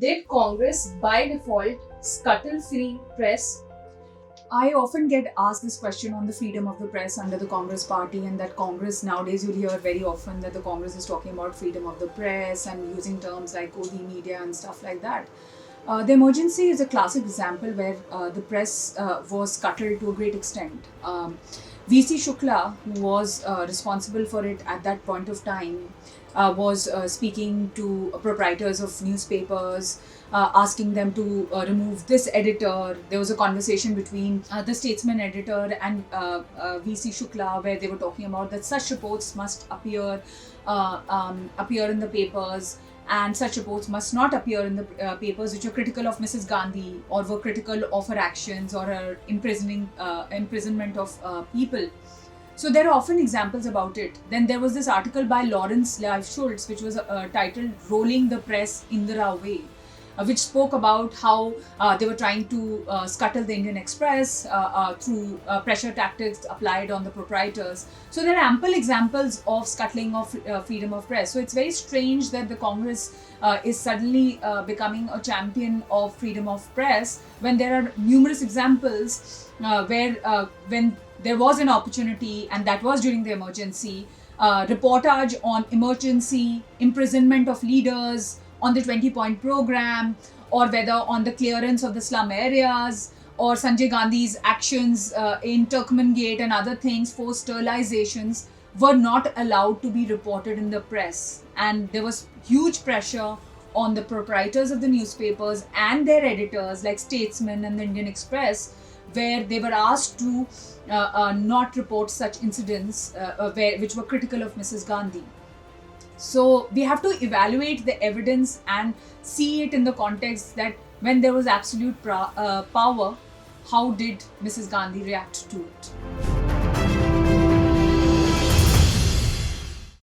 Did Congress by default scuttle free press? I often get asked this question on the freedom of the press under the Congress party, and that Congress nowadays you'll hear very often that the Congress is talking about freedom of the press and using terms like Kodi media and stuff like that. The emergency is a classic example where the press was scuttled to a great extent. VC Shukla, who was responsible for it at that point of time, was speaking to proprietors of newspapers, asking them to remove this editor. There was a conversation between the Statesman editor and VC Shukla, where they were talking about that such reports must appear in the papers, and such reports must not appear in the papers which are critical of Mrs. Gandhi or were critical of her actions or her imprisonment of people. So there are often examples about it. Then there was this article by Lawrence Leif Schultz, which was titled "Rolling the Press Indira Way," which spoke about how they were trying to scuttle the Indian Express through pressure tactics applied on the proprietors. So there are ample examples of scuttling of freedom of press. So it's very strange that the Congress is suddenly becoming a champion of freedom of press when there are numerous examples where when there was an opportunity, and that was during the emergency, reportage on emergency, imprisonment of leaders, on the 20-point program, or whether on the clearance of the slum areas, or Sanjay Gandhi's actions in Turkmen Gate and other things, forced sterilizations, were not allowed to be reported in the press. And there was huge pressure on the proprietors of the newspapers and their editors like Statesman and the Indian Express, where they were asked to not report such incidents which were critical of Mrs. Gandhi. So we have to evaluate the evidence and see it in the context that when there was absolute power, how did Mrs. Gandhi react to it?